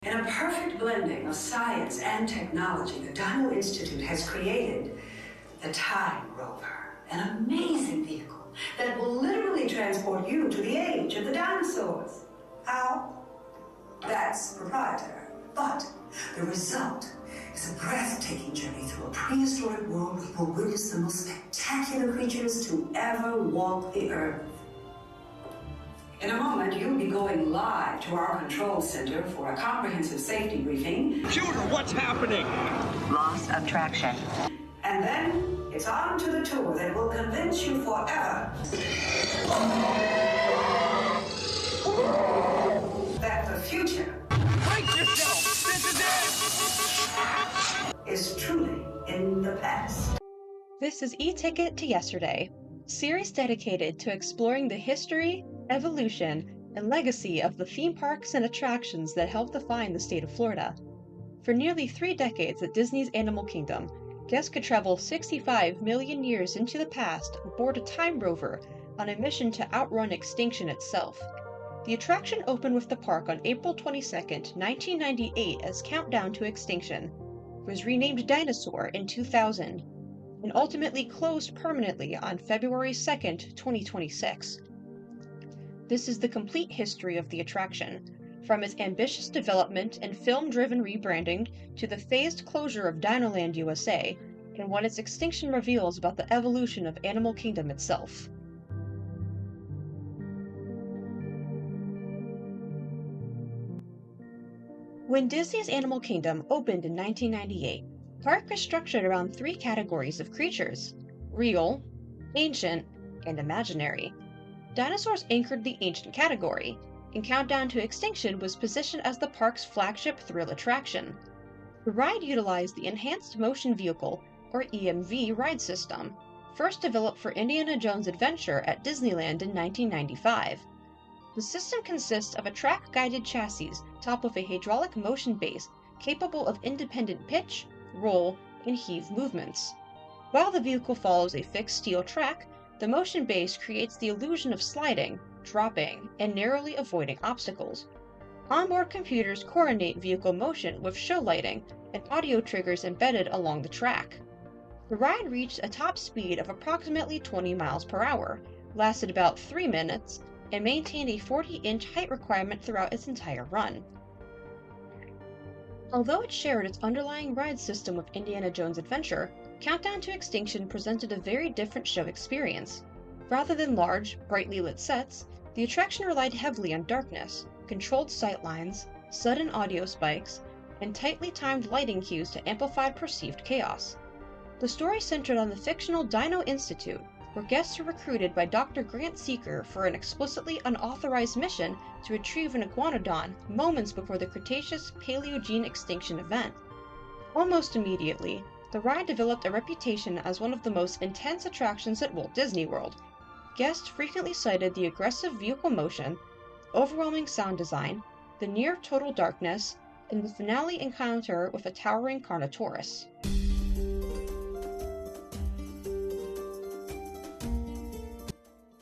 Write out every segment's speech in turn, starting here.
In a perfect blending of science and technology, the Dino Institute has created the Time Rover, an amazing vehicle that will literally transport you to the age of the dinosaurs. How? That's proprietary. But the result is a breathtaking journey through a prehistoric world where you will witness the most spectacular creatures to ever walk the earth. In a moment, you'll be going live to our control center for a comprehensive safety briefing. Shooter, what's happening? Loss of traction. And then it's on to the tour that will convince you forever that the future Brace yourself! This is it! is truly in the past. This is E-Ticket to Yesterday, a series dedicated to exploring the history, evolution, and legacy of the theme parks and attractions that help define the state of Florida. For nearly 3 decades at Disney's Animal Kingdom, guests could travel 65 million years into the past aboard a Time Rover on a mission to outrun extinction itself. The attraction opened with the park on April 22, 1998 as Countdown to Extinction, was renamed DINOSAUR in 2000, and ultimately closed permanently on February 2, 2026. This is the complete history of the attraction, from its ambitious development and film-driven rebranding to the phased closure of Dinoland USA, and what its extinction reveals about the evolution of Animal Kingdom itself. When Disney's Animal Kingdom opened in 1998, the park was structured around 3 categories of creatures: real, ancient, and imaginary. Dinosaurs anchored the ancient category, and Countdown to Extinction was positioned as the park's flagship thrill attraction. The ride utilized the Enhanced Motion Vehicle, or EMV, ride system, first developed for Indiana Jones Adventure at Disneyland in 1995. The system consists of a track-guided chassis topped with a hydraulic motion base capable of independent pitch, roll, and heave movements. While the vehicle follows a fixed steel track, the motion base creates the illusion of sliding, dropping, and narrowly avoiding obstacles. Onboard computers coordinate vehicle motion with show lighting and audio triggers embedded along the track. The ride reached a top speed of approximately 20 miles per hour, lasted about 3 minutes, and maintained a 40-inch height requirement throughout its entire run. Although it shared its underlying ride system with Indiana Jones Adventure, Countdown to Extinction presented a very different show experience. Rather than large, brightly lit sets, the attraction relied heavily on darkness, controlled sightlines, sudden audio spikes, and tightly timed lighting cues to amplify perceived chaos. The story centered on the fictional Dino Institute, where guests are recruited by Dr. Grant Seeker for an explicitly unauthorized mission to retrieve an iguanodon moments before the Cretaceous-Paleogene extinction event. Almost immediately, the ride developed a reputation as one of the most intense attractions at Walt Disney World. Guests frequently cited the aggressive vehicle motion, overwhelming sound design, the near-total darkness, and the finale encounter with a towering Carnotaurus.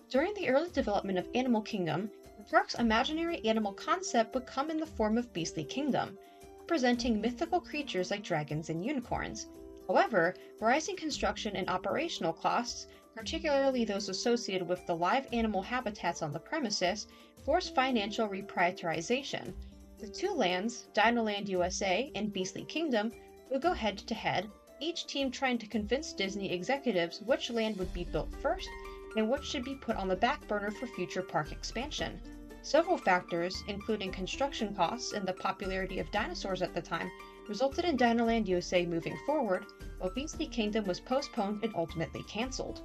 During the early development of Animal Kingdom, the park's imaginary animal concept would come in the form of Beastly Kingdom, representing mythical creatures like dragons and unicorns. However, rising construction and operational costs, particularly those associated with the live animal habitats on the premises, forced financial reprioritization. The 2 lands, Dinoland USA and Beastly Kingdom, would go head-to-head, each team trying to convince Disney executives which land would be built first and which should be put on the back burner for future park expansion. Several factors, including construction costs and the popularity of dinosaurs at the time, resulted in Dinoland USA moving forward, while Beastly Kingdom was postponed and ultimately cancelled.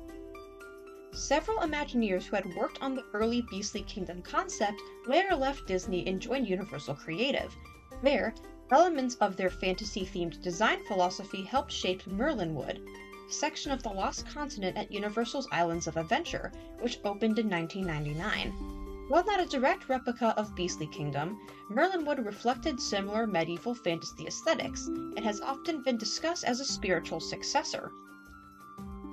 Several Imagineers who had worked on the early Beastly Kingdom concept later left Disney and joined Universal Creative. There, elements of their fantasy-themed design philosophy helped shape Merlinwood, a section of the Lost Continent at Universal's Islands of Adventure, which opened in 1999. While not a direct replica of Beastly Kingdom, Merlinwood reflected similar medieval fantasy aesthetics and has often been discussed as a spiritual successor.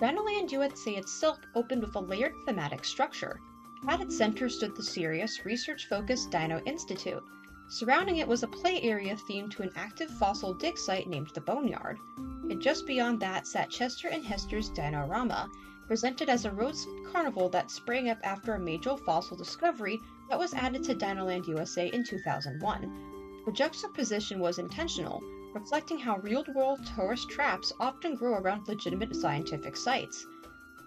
Dinoland USA itself opened with a layered thematic structure. At its center stood the serious, research-focused Dino Institute. Surrounding it was a play area themed to an active fossil dig site named the Boneyard. And just beyond that sat Chester and Hester's Dinorama, presented as a roadside carnival that sprang up after a major fossil discovery that was added to Dinoland USA in 2001. The juxtaposition was intentional, reflecting how real-world tourist traps often grow around legitimate scientific sites.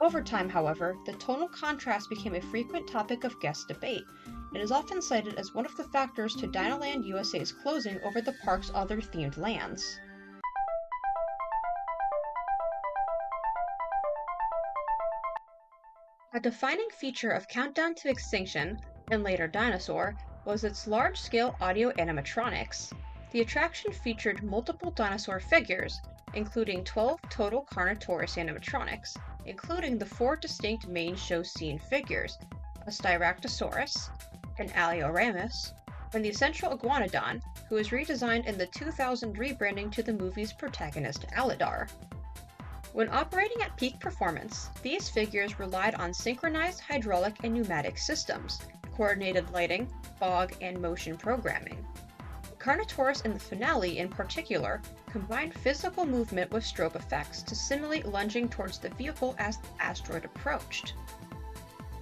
Over time, however, the tonal contrast became a frequent topic of guest debate, and is often cited as one of the factors to Dinoland USA's closing over the park's other themed lands. A defining feature of Countdown to Extinction, and later Dinosaur, was its large-scale audio animatronics. The attraction featured multiple dinosaur figures, including 12 total Carnotaurus animatronics, including the 4 distinct main show scene figures, a Styracosaurus, an Alioramus, and the Central Iguanodon, who was redesigned in the 2000 rebranding to the movie's protagonist Alidar. When operating at peak performance, these figures relied on synchronized hydraulic and pneumatic systems, coordinated lighting, fog, and motion programming. Carnotaurus in the finale, in particular, combined physical movement with strobe effects to simulate lunging towards the vehicle as the asteroid approached.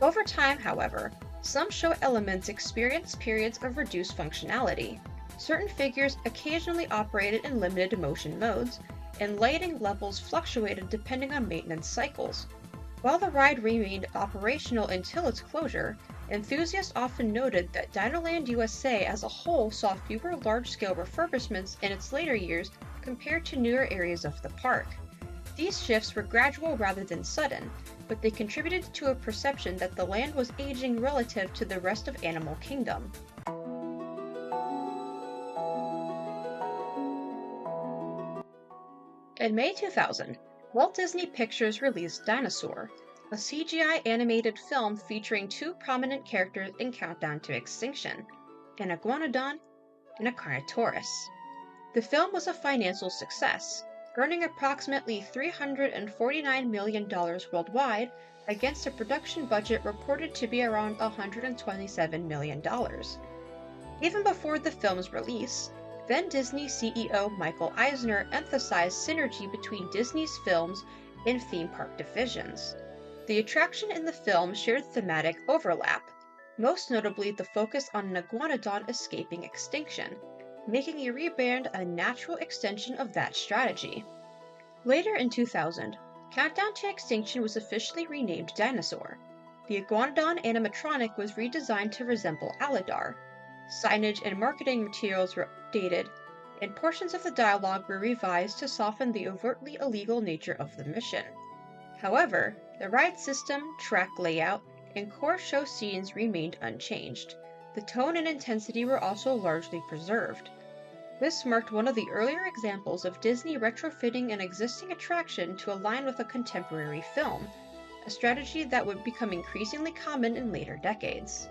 Over time, however, some show elements experienced periods of reduced functionality. Certain figures occasionally operated in limited motion modes, and lighting levels fluctuated depending on maintenance cycles. While the ride remained operational until its closure, enthusiasts often noted that Dinoland USA as a whole saw fewer large-scale refurbishments in its later years compared to newer areas of the park. These shifts were gradual rather than sudden, but they contributed to a perception that the land was aging relative to the rest of Animal Kingdom. In May 2000, Walt Disney Pictures released Dinosaur, a CGI animated film featuring 2 prominent characters in Countdown to Extinction, an Iguanodon and a Carnotaurus. The film was a financial success, earning approximately $349 million worldwide against a production budget reported to be around $127 million. Even before the film's release, then Disney CEO Michael Eisner emphasized synergy between Disney's films and theme park divisions. The attraction in the film shared thematic overlap, most notably the focus on an iguanodon escaping extinction, making a rebrand a natural extension of that strategy. Later in 2000, Countdown to Extinction was officially renamed Dinosaur. The iguanodon animatronic was redesigned to resemble Alidar. Signage and marketing materials were updated, and portions of the dialogue were revised to soften the overtly illegal nature of the mission. However, the ride system, track layout, and core show scenes remained unchanged. The tone and intensity were also largely preserved. This marked one of the earlier examples of Disney retrofitting an existing attraction to align with a contemporary film, a strategy that would become increasingly common in later decades.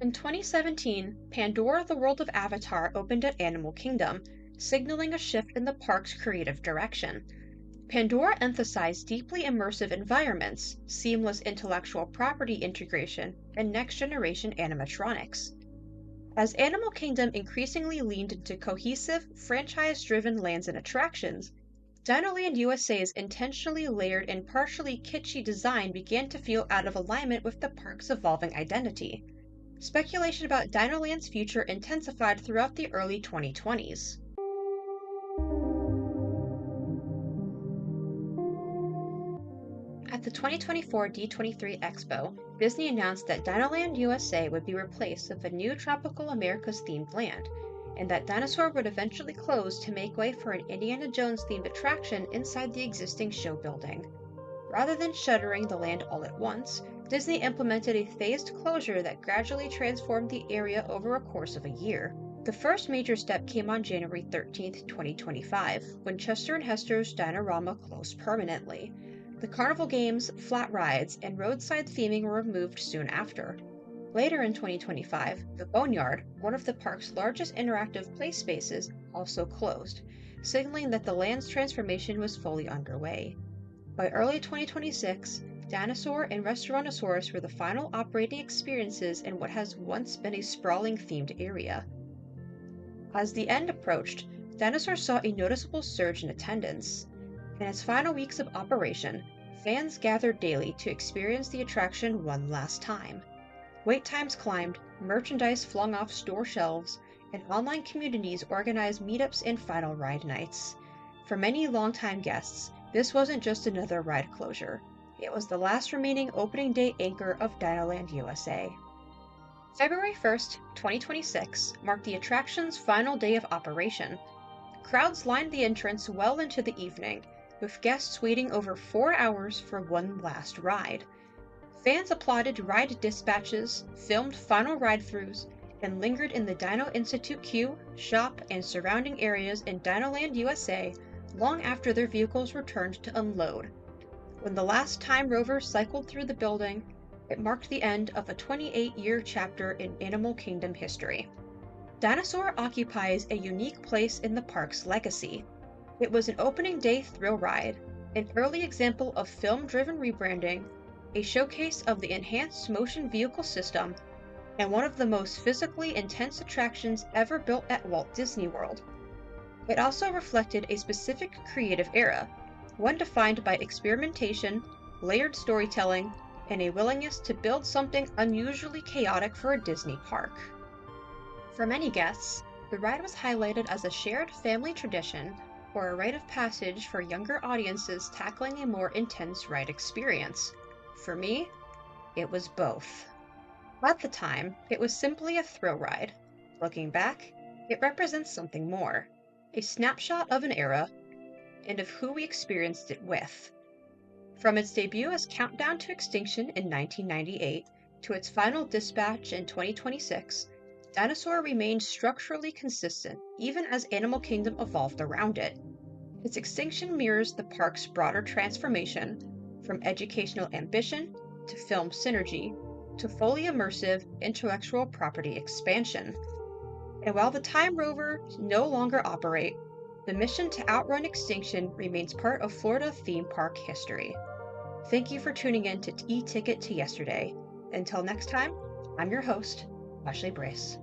In 2017, Pandora: The World of Avatar opened at Animal Kingdom, signaling a shift in the park's creative direction. Pandora emphasized deeply immersive environments, seamless intellectual property integration, and next-generation animatronics. As Animal Kingdom increasingly leaned into cohesive, franchise-driven lands and attractions, Dinoland USA's intentionally layered and partially kitschy design began to feel out of alignment with the park's evolving identity. Speculation about Dinoland's future intensified throughout the early 2020s. At the 2024 D23 Expo, Disney announced that Dinoland USA would be replaced with a new Tropical Americas themed land, and that Dinosaur would eventually close to make way for an Indiana Jones themed attraction inside the existing show building. Rather than shuttering the land all at once, Disney implemented a phased closure that gradually transformed the area over a course of a year. The first major step came on January 13, 2025, when Chester and Hester's Dinorama closed permanently. The carnival games, flat rides, and roadside theming were removed soon after. Later in 2025, the Boneyard, one of the park's largest interactive play spaces, also closed, signaling that the land's transformation was fully underway. By early 2026, Dinosaur and Restaurantosaurus were the final operating experiences in what has once been a sprawling themed area. As the end approached, Dinosaur saw a noticeable surge in attendance. In its final weeks of operation, fans gathered daily to experience the attraction one last time. Wait times climbed, merchandise flung off store shelves, and online communities organized meetups and final ride nights. For many longtime guests, this wasn't just another ride closure. It was the last remaining opening day anchor of Dinoland USA. February 1st, 2026 marked the attraction's final day of operation. Crowds lined the entrance well into the evening, with guests waiting over 4 hours for one last ride. Fans applauded ride dispatches, filmed final ride-throughs, and lingered in the Dino Institute queue, shop, and surrounding areas in Dinoland USA long after their vehicles returned to unload. When the last Time Rover cycled through the building, it marked the end of a 28-year chapter in Animal Kingdom history. Dinosaur occupies a unique place in the park's legacy. It was an opening day thrill ride, an early example of film-driven rebranding, a showcase of the enhanced motion vehicle system, and one of the most physically intense attractions ever built at Walt Disney World. It also reflected a specific creative era, one defined by experimentation, layered storytelling, and a willingness to build something unusually chaotic for a Disney park. For many guests, the ride was highlighted as a shared family tradition or a rite of passage for younger audiences tackling a more intense ride experience. For me, it was both. At the time, it was simply a thrill ride. Looking back, it represents something more, a snapshot of an era and of who we experienced it with. From its debut as Countdown to Extinction in 1998 to its final dispatch in 2026, Dinosaur remained structurally consistent even as Animal Kingdom evolved around it. Its extinction mirrors the park's broader transformation, from educational ambition to film synergy to fully immersive intellectual property expansion. And while the Time Rover no longer operate, the mission to outrun extinction remains part of Florida theme park history. Thank you for tuning in to E-Ticket to Yesterday. Until next time, I'm your host, Ashley Brace.